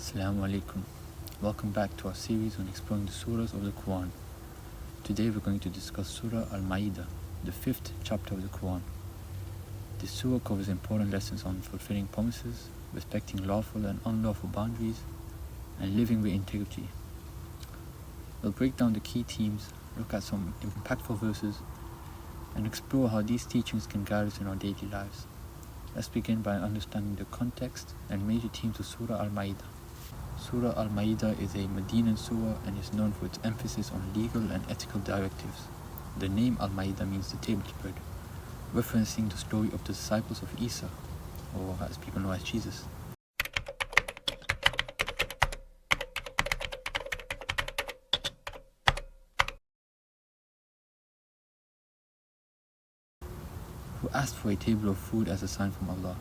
Assalamu alaikum. Welcome back to our series on exploring the surahs of the Quran. Today we're going to discuss Surah Al-Ma'idah, the 5th chapter of the Quran. This surah covers important lessons on fulfilling promises, respecting lawful and unlawful boundaries, and living with integrity. We'll break down the key themes, look at some impactful verses, and explore how these teachings can guide us in our daily lives. Let's begin by understanding the context and major themes of Surah Al-Ma'idah. Surah Al-Ma'idah is a Medinan surah and is known for its emphasis on legal and ethical directives. The name Al-Ma'idah means the table spread, referencing the story of the disciples of Isa, or as people know as Jesus. Who asked for a table of food as a sign from Allah.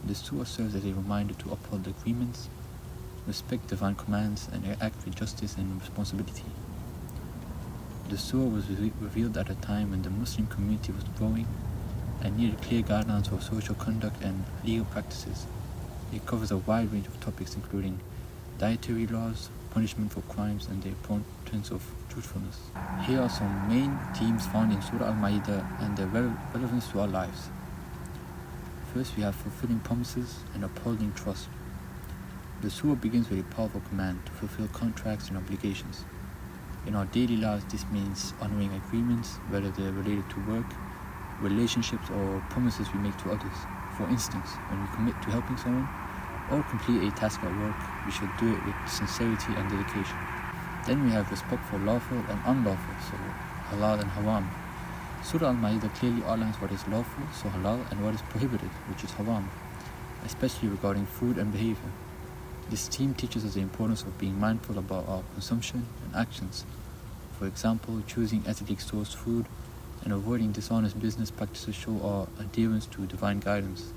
This surah serves as a reminder to uphold the agreements, respect divine commands, and act with justice and responsibility. The surah was revealed at a time when the Muslim community was growing and needed clear guidelines for social conduct and legal practices. It covers a wide range of topics including dietary laws, punishment for crimes, and the importance of truthfulness. Here are some main themes found in Surah Al-Ma'idah and their relevance to our lives. First, we have fulfilling promises and upholding trust. The surah begins with a powerful command to fulfill contracts and obligations. In our daily lives, this means honoring agreements, whether they're related to work, relationships, or promises we make to others. For instance, when we commit to helping someone or complete a task at work, we should do it with sincerity and dedication. Then we have respect for lawful and unlawful, so halal and haram. Surah Al-Ma'idah clearly outlines what is lawful, so halal, and what is prohibited, which is haram, especially regarding food and behavior. This theme teaches us the importance of being mindful about our consumption and actions. For example, choosing ethically sourced food and avoiding dishonest business practices show our adherence to divine guidance.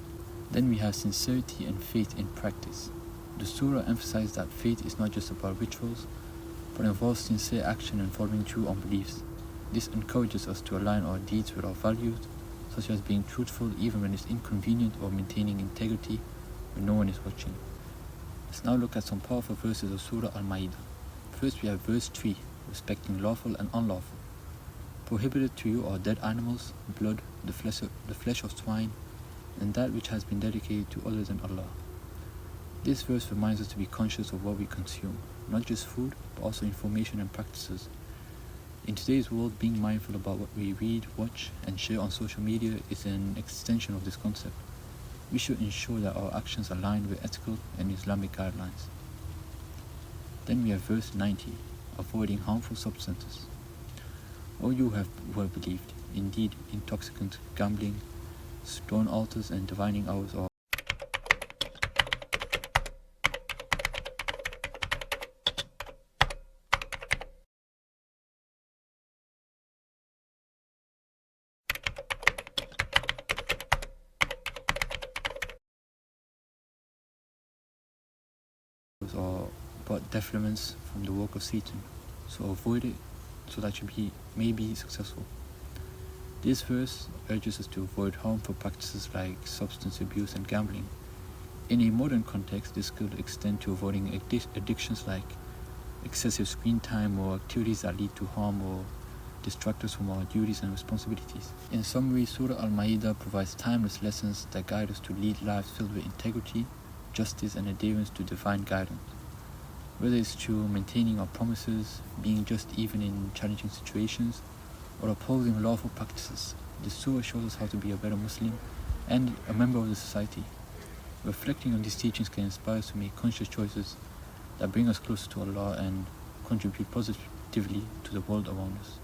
Then we have sincerity and faith in practice. The surah emphasizes that faith is not just about rituals, but involves sincere action and following through on beliefs. This encourages us to align our deeds with our values, such as being truthful even when it's inconvenient or maintaining integrity when no one is watching. Let's now look at some powerful verses of Surah Al-Ma'idah. First, we have verse 3, respecting lawful and unlawful. Prohibited to you are dead animals, blood, the flesh of swine, and that which has been dedicated to other than Allah. This verse reminds us to be conscious of what we consume, not just food, but also information and practices. In today's world, being mindful about what we read, watch, and share on social media is an extension of this concept. We should ensure that our actions align with ethical and Islamic guidelines. Then we have verse 90, avoiding harmful substances. O you who have believed, indeed intoxicants, gambling, stone altars, and divining hours are but defilements from the work of Satan, so avoid it so that you may be successful. This verse urges us to avoid harmful practices like substance abuse and gambling. In a modern context, this could extend to avoiding addictions like excessive screen time or activities that lead to harm or distract us from our duties and responsibilities. In summary, Surah Al-Ma'idah provides timeless lessons that guide us to lead lives filled with integrity, justice, and adherence to divine guidance. Whether it's through maintaining our promises, being just even in challenging situations, or upholding lawful practices, the surah shows us how to be a better Muslim and a member of the society. Reflecting on these teachings can inspire us to make conscious choices that bring us closer to Allah and contribute positively to the world around us.